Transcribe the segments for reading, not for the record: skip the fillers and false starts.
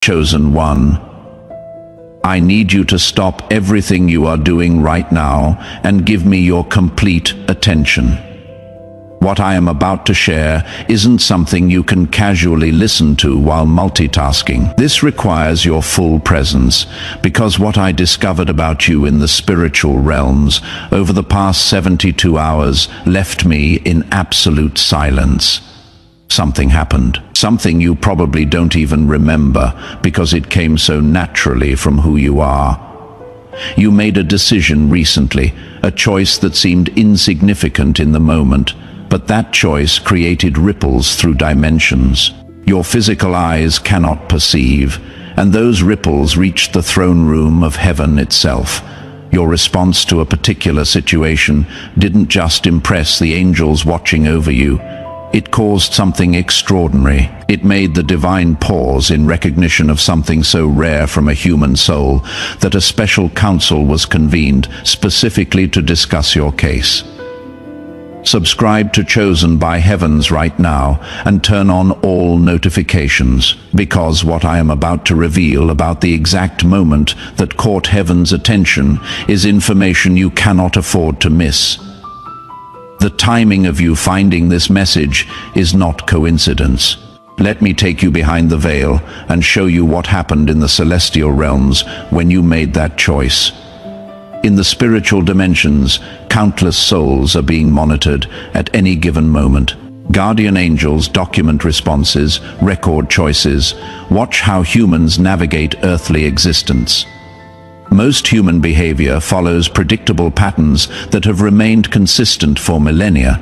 Chosen one, I need you to stop everything you are doing right now and give me your complete attention. What I am about to share isn't something you can casually listen to while multitasking. This requires your full presence, because what I discovered about you in the spiritual realms over the past 72 hours left me in absolute silence. Something happened. Something you probably don't even remember, because it came so naturally from who you are. You made a decision recently, a choice that seemed insignificant in the moment, but that choice created ripples through dimensions your physical eyes cannot perceive, and those ripples reached the throne room of heaven itself. Your response to a particular situation didn't just impress the angels watching over you. It caused something extraordinary. It made the divine pause in recognition of something so rare from a human soul that a special council was convened specifically to discuss your case. Subscribe to Chosen by Heavens right now and turn on all notifications, because what I am about to reveal about the exact moment that caught Heaven's attention is information you cannot afford to miss. The timing of you finding this message is not coincidence. Let me take you behind the veil and show you what happened in the celestial realms when you made that choice. In the spiritual dimensions, countless souls are being monitored at any given moment. Guardian angels document responses, record choices, watch how humans navigate earthly existence. Most human behavior follows predictable patterns that have remained consistent for millennia.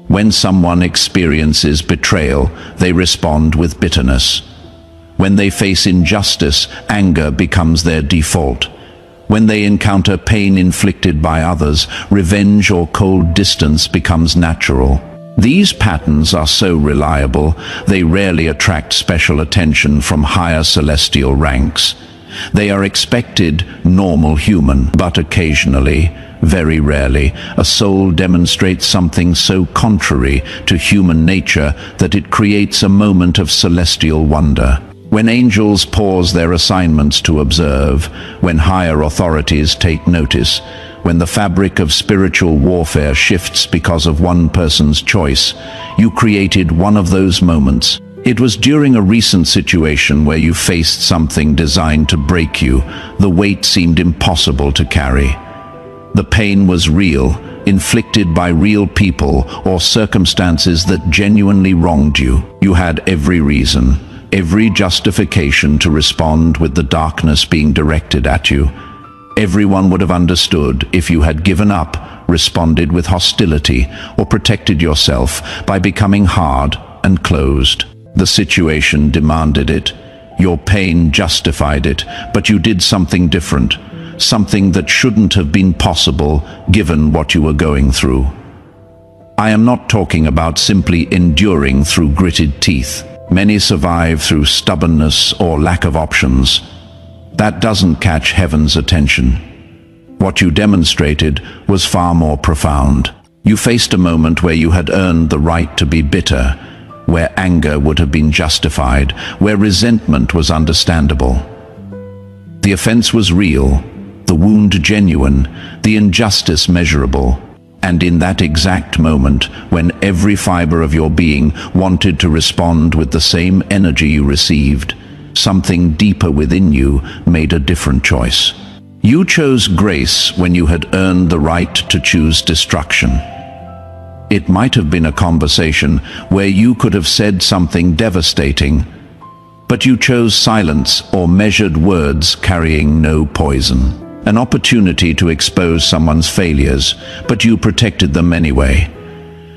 When someone experiences betrayal, they respond with bitterness. When they face injustice, anger becomes their default. When they encounter pain inflicted by others, revenge or cold distance becomes natural. These patterns are so reliable, they rarely attract special attention from higher celestial ranks. They are expected, normal human, but occasionally, very rarely, a soul demonstrates something so contrary to human nature that it creates a moment of celestial wonder. When angels pause their assignments to observe, when higher authorities take notice, when the fabric of spiritual warfare shifts because of one person's choice, you created one of those moments. It was during a recent situation where you faced something designed to break you. The weight seemed impossible to carry. The pain was real, inflicted by real people or circumstances that genuinely wronged you. You had every reason, every justification to respond with the darkness being directed at you. Everyone would have understood if you had given up, responded with hostility, or protected yourself by becoming hard and closed. The situation demanded it. Your pain justified it, but you did something different, something that shouldn't have been possible given what you were going through. I am not talking about simply enduring through gritted teeth. Many survive through stubbornness or lack of options. That doesn't catch Heaven's attention. What you demonstrated was far more profound. You faced a moment where you had earned the right to be bitter, where anger would have been justified, where resentment was understandable. The offense was real, the wound genuine, the injustice measurable. And in that exact moment, when every fiber of your being wanted to respond with the same energy you received, something deeper within you made a different choice. You chose grace when you had earned the right to choose destruction. It might have been a conversation where you could have said something devastating, but you chose silence or measured words carrying no poison. An opportunity to expose someone's failures, but you protected them anyway.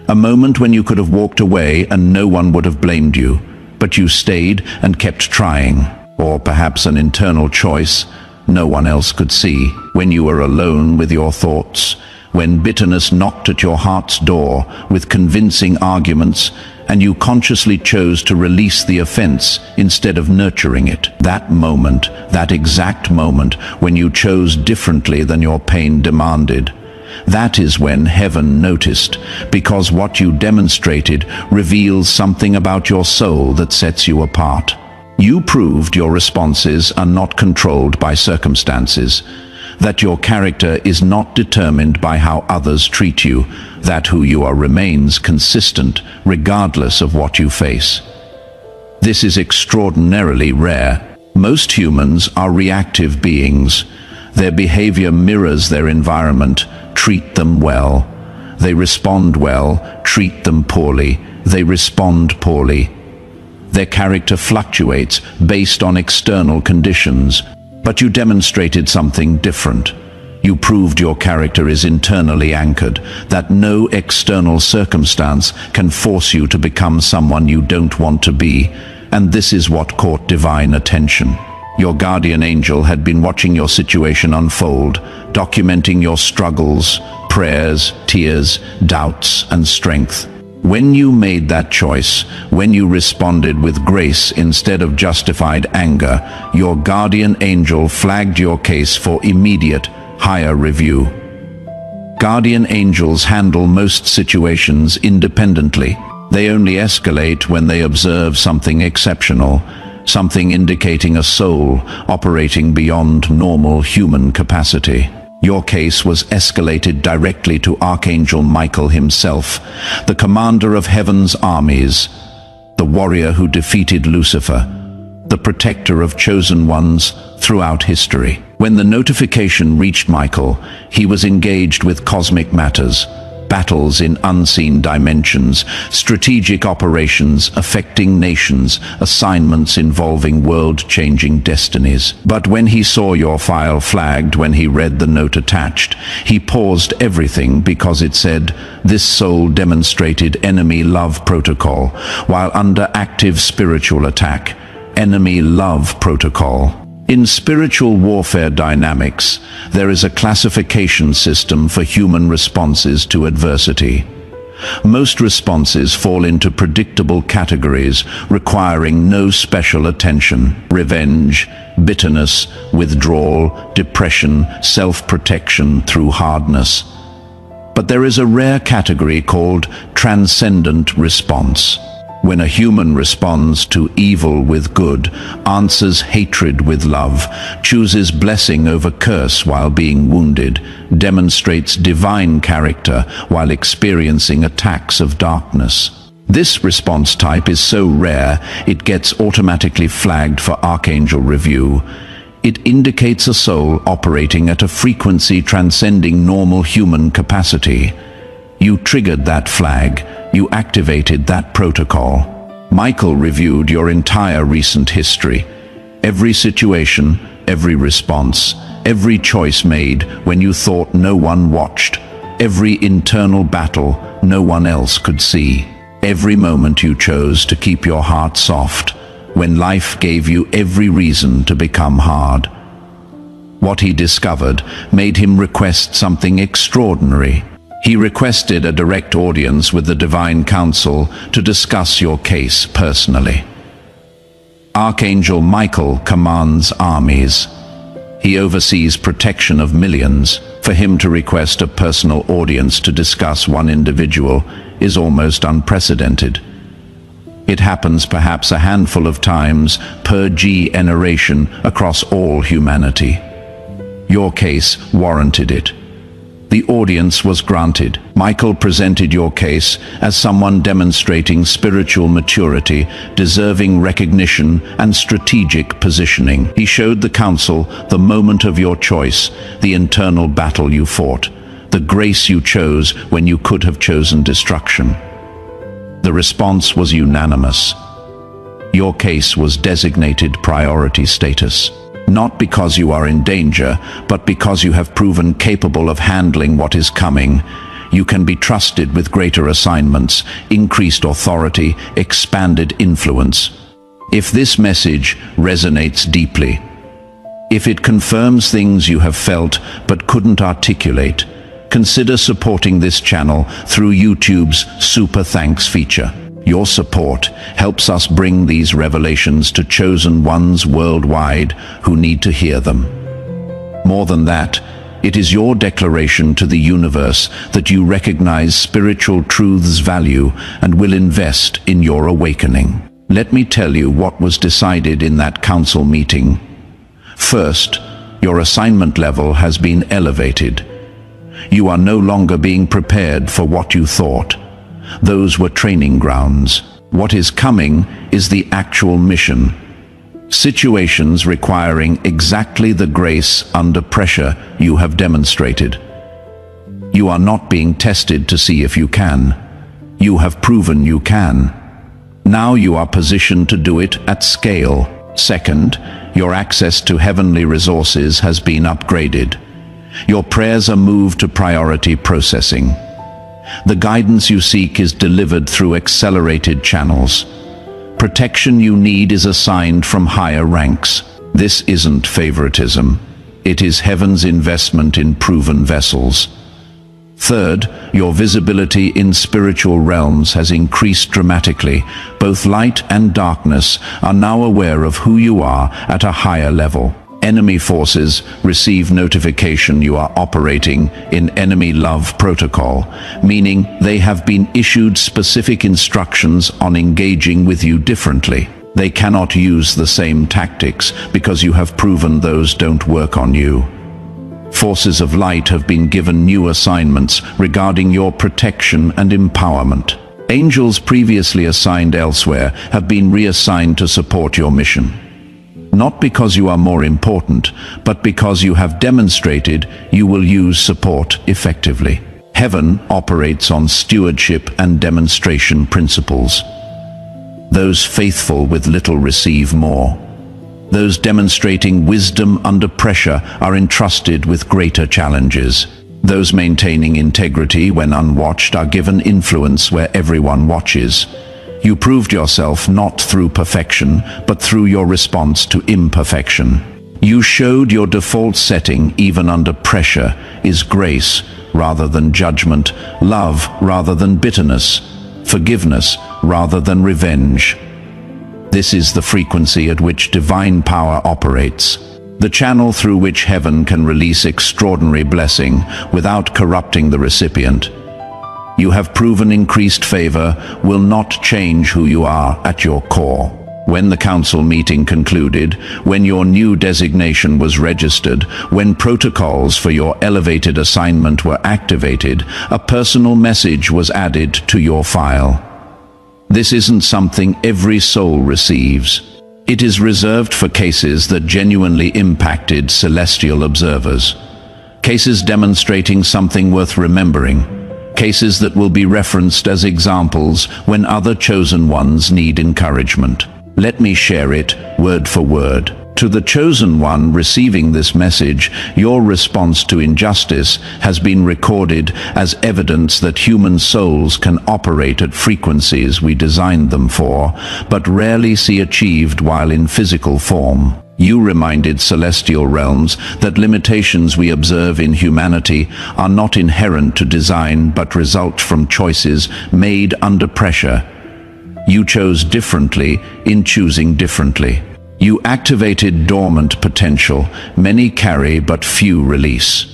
A moment when you could have walked away and no one would have blamed you, but you stayed and kept trying. Or perhaps an internal choice no one else could see. When you were alone with your thoughts, when bitterness knocked at your heart's door with convincing arguments, and you consciously chose to release the offense instead of nurturing it. That moment, that exact moment when you chose differently than your pain demanded, that is when Heaven noticed, because what you demonstrated reveals something about your soul that sets you apart. You proved your responses are not controlled by circumstances, that your character is not determined by how others treat you, that who you are remains consistent regardless of what you face. This is extraordinarily rare. Most humans are reactive beings. Their behavior mirrors their environment. Treat them well. They respond well. Treat them poorly. They respond poorly. Their character fluctuates based on external conditions. But you demonstrated something different. You proved your character is internally anchored, that no external circumstance can force you to become someone you don't want to be, and this is what caught divine attention. Your guardian angel had been watching your situation unfold, documenting your struggles, prayers, tears, doubts, and strength. When you made that choice, when you responded with grace instead of justified anger, your guardian angel flagged your case for immediate, higher review. Guardian angels handle most situations independently. They only escalate when they observe something exceptional, something indicating a soul operating beyond normal human capacity. Your case was escalated directly to Archangel Michael himself, the commander of heaven's armies, the warrior who defeated Lucifer, the protector of chosen ones throughout history. When the notification reached Michael, he was engaged with cosmic matters, battles in unseen dimensions, strategic operations affecting nations, assignments involving world-changing destinies. But when he saw your file flagged, when he read the note attached, he paused everything because it said, "This soul demonstrated enemy love protocol while under active spiritual attack." Enemy love protocol. In spiritual warfare dynamics, there is a classification system for human responses to adversity. Most responses fall into predictable categories requiring no special attention: revenge, bitterness, withdrawal, depression, self-protection through hardness. But there is a rare category called transcendent response. When a human responds to evil with good, answers hatred with love, chooses blessing over curse while being wounded, demonstrates divine character while experiencing attacks of darkness. This response type is so rare, it gets automatically flagged for Archangel review. It indicates a soul operating at a frequency transcending normal human capacity. You triggered that flag. You activated that protocol. Michael reviewed your entire recent history. Every situation, every response, every choice made when you thought no one watched, every internal battle no one else could see, every moment you chose to keep your heart soft, when life gave you every reason to become hard. What he discovered made him request something extraordinary. He requested a direct audience with the Divine Council to discuss your case personally. Archangel Michael commands armies. He oversees protection of millions. For him to request a personal audience to discuss one individual is almost unprecedented. It happens perhaps a handful of times per generation across all humanity. Your case warranted it. The audience was granted. Michael presented your case as someone demonstrating spiritual maturity, deserving recognition and strategic positioning. He showed the council the moment of your choice, the internal battle you fought, the grace you chose when you could have chosen destruction. The response was unanimous. Your case was designated priority status. Not because you are in danger, but because you have proven capable of handling what is coming. You can be trusted with greater assignments, increased authority, expanded influence. If this message resonates deeply, if it confirms things you have felt but couldn't articulate, consider supporting this channel through YouTube's Super Thanks feature. Your support helps us bring these revelations to chosen ones worldwide who need to hear them. More than that, it is your declaration to the universe that you recognize spiritual truth's value and will invest in your awakening. Let me tell you what was decided in that council meeting. First, your assignment level has been elevated. You are no longer being prepared for what you thought. Those were training grounds. What is coming is the actual mission. Situations requiring exactly the grace under pressure you have demonstrated. You are not being tested to see if you can. You have proven you can. Now you are positioned to do it at scale. Second, your access to heavenly resources has been upgraded. Your prayers are moved to priority processing. The guidance you seek is delivered through accelerated channels. Protection you need is assigned from higher ranks. This isn't favoritism. It is heaven's investment in proven vessels. Third, your visibility in spiritual realms has increased dramatically. Both light and darkness are now aware of who you are at a higher level. Enemy forces receive notification you are operating in enemy love protocol, meaning they have been issued specific instructions on engaging with you differently. They cannot use the same tactics because you have proven those don't work on you. Forces of light have been given new assignments regarding your protection and empowerment. Angels previously assigned elsewhere have been reassigned to support your mission. Not because you are more important, but because you have demonstrated you will use support effectively. Heaven operates on stewardship and demonstration principles. Those faithful with little receive more. Those demonstrating wisdom under pressure are entrusted with greater challenges. Those maintaining integrity when unwatched are given influence where everyone watches. You proved yourself not through perfection, but through your response to imperfection. You showed your default setting, even under pressure, is grace rather than judgment, love rather than bitterness, forgiveness rather than revenge. This is the frequency at which divine power operates, the channel through which heaven can release extraordinary blessing without corrupting the recipient. You have proven increased favor will not change who you are at your core. When the council meeting concluded, when your new designation was registered, when protocols for your elevated assignment were activated, a personal message was added to your file. This isn't something every soul receives. It is reserved for cases that genuinely impacted celestial observers. Cases demonstrating something worth remembering. Cases that will be referenced as examples when other chosen ones need encouragement. Let me share it word for word. To the chosen one receiving this message, your response to injustice has been recorded as evidence that human souls can operate at frequencies we designed them for, but rarely see achieved while in physical form. You reminded celestial realms that limitations we observe in humanity are not inherent to design but result from choices made under pressure. You chose differently in choosing differently. You activated dormant potential, many carry but few release.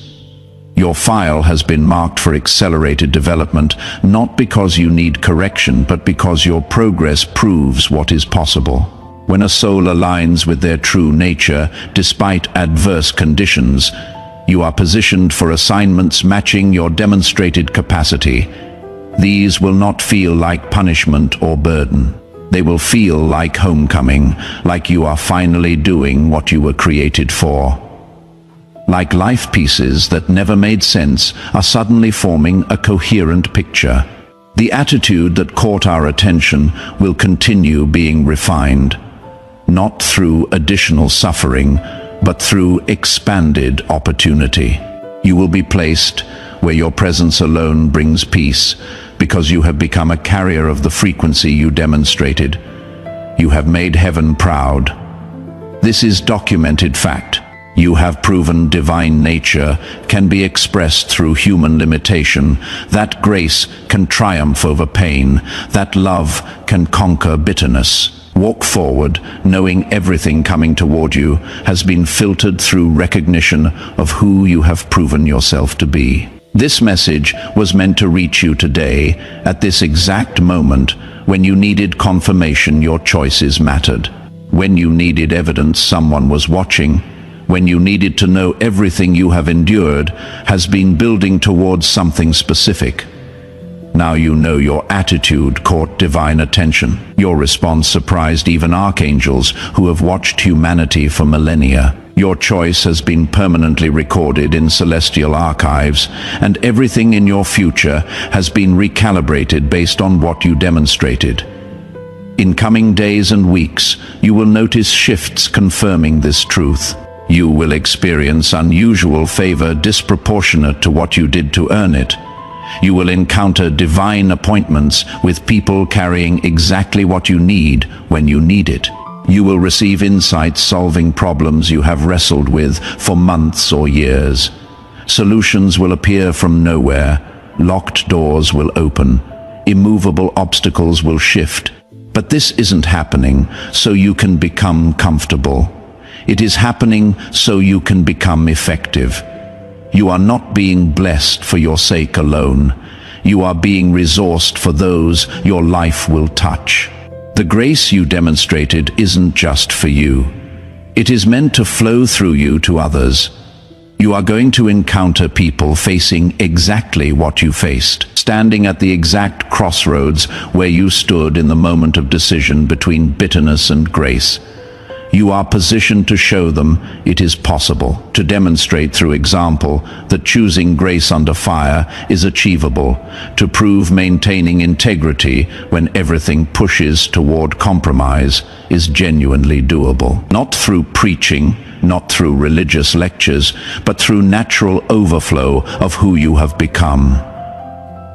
Your file has been marked for accelerated development, not because you need correction, but because your progress proves what is possible. When a soul aligns with their true nature, despite adverse conditions, you are positioned for assignments matching your demonstrated capacity. These will not feel like punishment or burden. They will feel like homecoming, like you are finally doing what you were created for. Like life pieces that never made sense are suddenly forming a coherent picture. The attitude that caught our attention will continue being refined, not through additional suffering, but through expanded opportunity. You will be placed where your presence alone brings peace, because you have become a carrier of the frequency you demonstrated. You have made heaven proud. This is documented fact. You have proven divine nature can be expressed through human limitation, that grace can triumph over pain, that love can conquer bitterness. Walk forward, knowing everything coming toward you has been filtered through recognition of who you have proven yourself to be. This message was meant to reach you today, at this exact moment, when you needed confirmation your choices mattered. When you needed evidence someone was watching. When you needed to know everything you have endured has been building towards something specific. Now you know your attitude caught divine attention. Your response surprised even archangels who have watched humanity for millennia. Your choice has been permanently recorded in celestial archives, and everything in your future has been recalibrated based on what you demonstrated. In coming days and weeks, you will notice shifts confirming this truth. You will experience unusual favor disproportionate to what you did to earn it. You will encounter divine appointments with people carrying exactly what you need when you need it. You will receive insights solving problems you have wrestled with for months or years. Solutions will appear from nowhere. Locked doors will open. Immovable obstacles will shift. But this isn't happening so you can become comfortable. It is happening so you can become effective. You are not being blessed for your sake alone. You are being resourced for those your life will touch. The grace you demonstrated isn't just for you. It is meant to flow through you to others. You are going to encounter people facing exactly what you faced, standing at the exact crossroads where you stood in the moment of decision between bitterness and grace. You are positioned to show them it is possible, to demonstrate through example that choosing grace under fire is achievable, to prove maintaining integrity when everything pushes toward compromise is genuinely doable. Not through preaching, not through religious lectures, but through natural overflow of who you have become.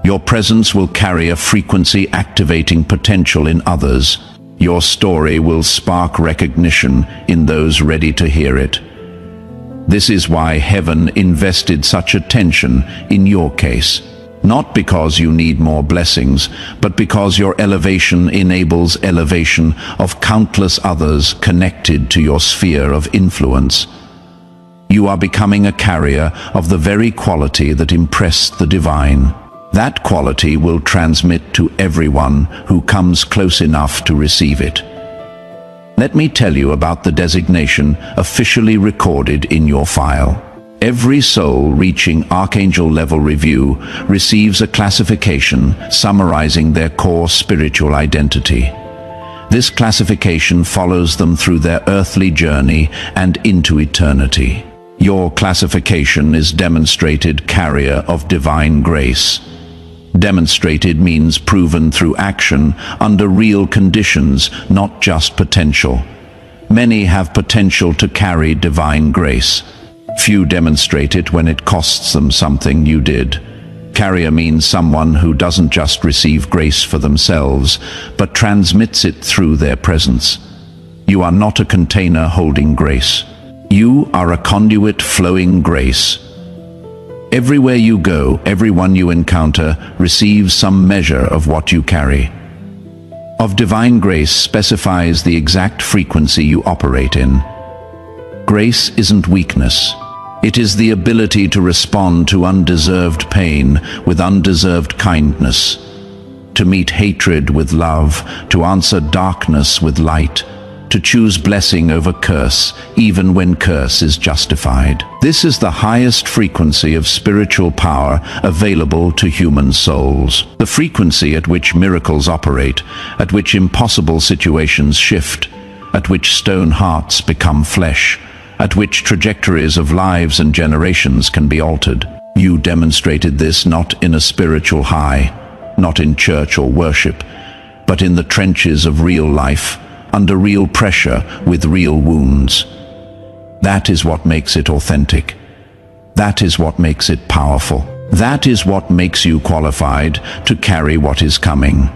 Your presence will carry a frequency-activating potential in others. Your story will spark recognition in those ready to hear it. This is why heaven invested such attention in your case. Not because you need more blessings, but because your elevation enables elevation of countless others connected to your sphere of influence. You are becoming a carrier of the very quality that impressed the divine. That quality will transmit to everyone who comes close enough to receive it. Let me tell you about the designation officially recorded in your file. Every soul reaching Archangel level review receives a classification summarizing their core spiritual identity. This classification follows them through their earthly journey and into eternity. Your classification is demonstrated carrier of divine grace. Demonstrated means proven through action under real conditions, not just potential. Many have potential to carry divine grace. Few demonstrate it when it costs them something you did. Carrier means someone who doesn't just receive grace for themselves, but transmits it through their presence. You are not a container holding grace. You are a conduit flowing grace. Everywhere you go, everyone you encounter receives some measure of what you carry. Of divine grace specifies the exact frequency you operate in. Grace isn't weakness. It is the ability to respond to undeserved pain with undeserved kindness, to meet hatred with love, to answer darkness with light, to choose blessing over curse, even when curse is justified. This is the highest frequency of spiritual power available to human souls. The frequency at which miracles operate, at which impossible situations shift, at which stone hearts become flesh, at which trajectories of lives and generations can be altered. You demonstrated this not in a spiritual high, not in church or worship, but in the trenches of real life, under real pressure, with real wounds. That is what makes it authentic. That is what makes it powerful. That is what makes you qualified to carry what is coming.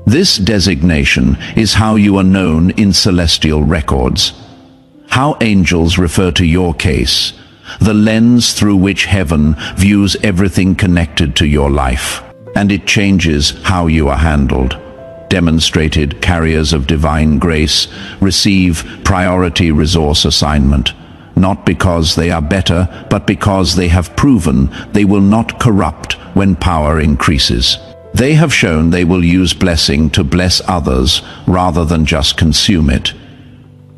This designation is how you are known in celestial records. How angels refer to your case, the lens through which heaven views everything connected to your life. And it changes how you are handled. Demonstrated carriers of divine grace receive priority resource assignment, not because they are better, but because they have proven they will not corrupt when power increases. They have shown they will use blessing to bless others rather than just consume it.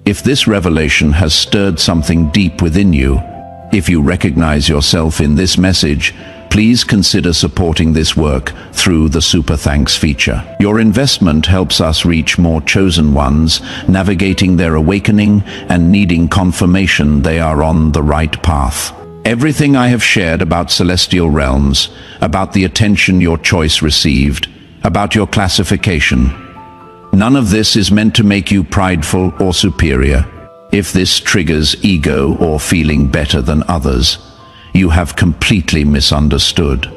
If this revelation has stirred something deep within you, if you recognize yourself in this message, please consider supporting this work through the Super Thanks feature. Your investment helps us reach more chosen ones, navigating their awakening and needing confirmation they are on the right path. Everything I have shared about celestial realms, about the attention your choice received, about your classification, none of this is meant to make you prideful or superior. If this triggers ego or feeling better than others, you have completely misunderstood.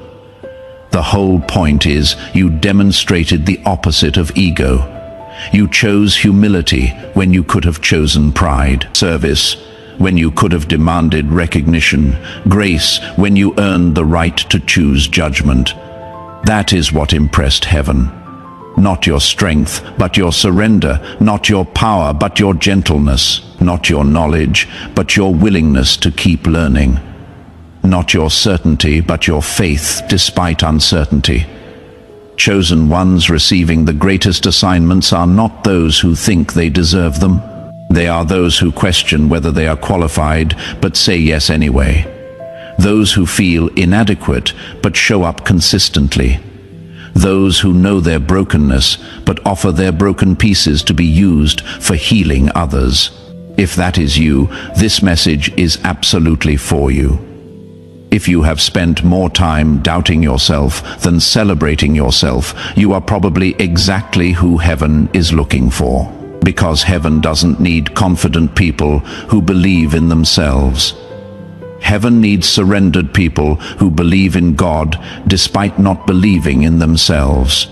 The whole point is you demonstrated the opposite of ego. You chose humility when you could have chosen pride, service when you could have demanded recognition, grace when you earned the right to choose judgment. That is what impressed heaven. Not your strength, but your surrender. Not your power, but your gentleness. Not your knowledge, but your willingness to keep learning. Not your certainty, but your faith despite uncertainty. Chosen ones receiving the greatest assignments are not those who think they deserve them. They are those who question whether they are qualified, but say yes anyway. Those who feel inadequate, but show up consistently. Those who know their brokenness, but offer their broken pieces to be used for healing others. If that is you, this message is absolutely for you. If you have spent more time doubting yourself than celebrating yourself, you are probably exactly who heaven is looking for. Because heaven doesn't need confident people who believe in themselves. Heaven needs surrendered people who believe in God despite not believing in themselves.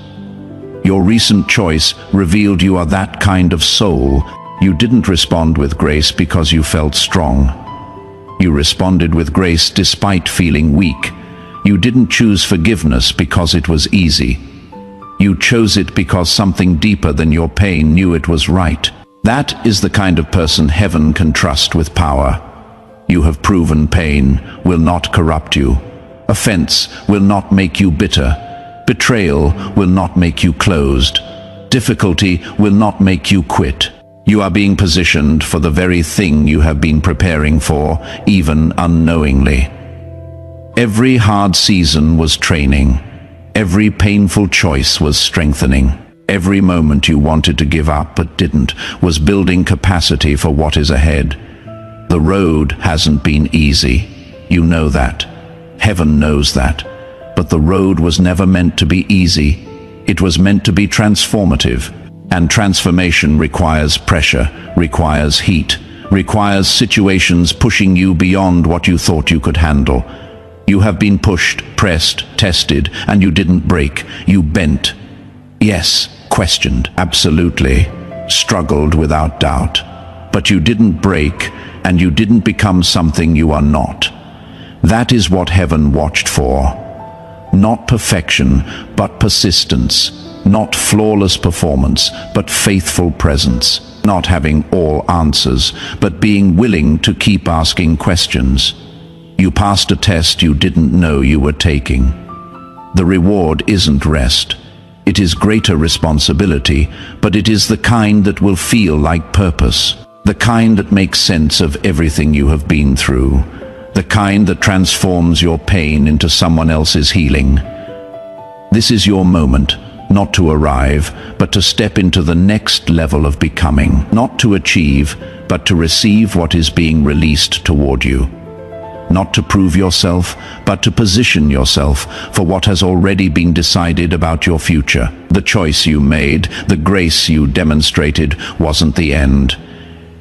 Your recent choice revealed you are that kind of soul. You didn't respond with grace because you felt strong. You responded with grace despite feeling weak. You didn't choose forgiveness because it was easy. You chose it because something deeper than your pain knew it was right. That is the kind of person heaven can trust with power. You have proven pain will not corrupt you. Offense will not make you bitter. Betrayal will not make you closed. Difficulty will not make you quit. You are being positioned for the very thing you have been preparing for, even unknowingly. Every hard season was training. Every painful choice was strengthening. Every moment you wanted to give up but didn't was building capacity for what is ahead. The road hasn't been easy. You know that. Heaven knows that. But the road was never meant to be easy. It was meant to be transformative. And transformation requires pressure, requires heat, requires situations pushing you beyond what you thought you could handle. You have been pushed, pressed, tested, and you didn't break. You bent. Yes, questioned, absolutely. Struggled without doubt. But you didn't break, and you didn't become something you are not. That is what heaven watched for. Not perfection, but persistence. Not flawless performance, but faithful presence. Not having all answers, but being willing to keep asking questions. You passed a test you didn't know you were taking. The reward isn't rest. It is greater responsibility, but it is the kind that will feel like purpose. The kind that makes sense of everything you have been through. The kind that transforms your pain into someone else's healing. This is your moment, not to arrive, but to step into the next level of becoming. Not to achieve, but to receive what is being released toward you. Not to prove yourself, but to position yourself for what has already been decided about your future. The choice you made, the grace you demonstrated, wasn't the end.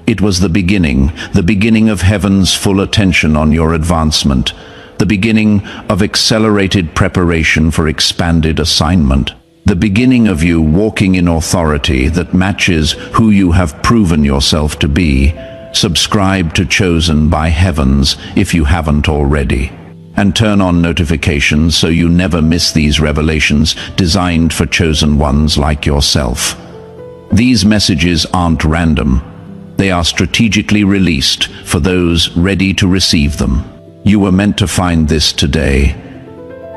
It was the beginning of heaven's full attention on your advancement, the beginning of accelerated preparation for expanded assignment, the beginning of you walking in authority that matches who you have proven yourself to be. Subscribe to Chosen by Heavens if you haven't already. And turn on notifications so you never miss these revelations designed for chosen ones like yourself. These messages aren't random. They are strategically released for those ready to receive them. You were meant to find this today.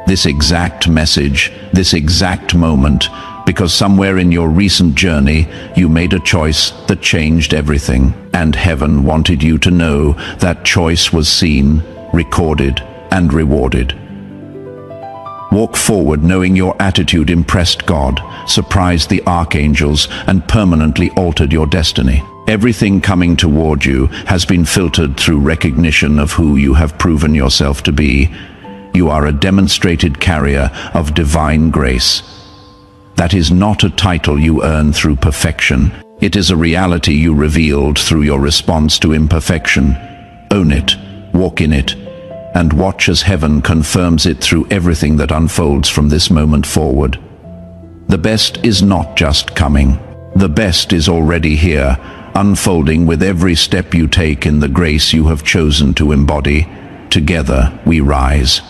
This exact message, this exact moment, because somewhere in your recent journey, you made a choice that changed everything. And heaven wanted you to know that choice was seen, recorded, and rewarded. Walk forward knowing your attitude impressed God, surprised the archangels, and permanently altered your destiny. Everything coming toward you has been filtered through recognition of who you have proven yourself to be. You are a demonstrated carrier of divine grace. That is not a title you earn through perfection. It is a reality you revealed through your response to imperfection. Own it, walk in it, and watch as heaven confirms it through everything that unfolds from this moment forward. The best is not just coming. The best is already here, unfolding with every step you take in the grace you have chosen to embody. Together we rise.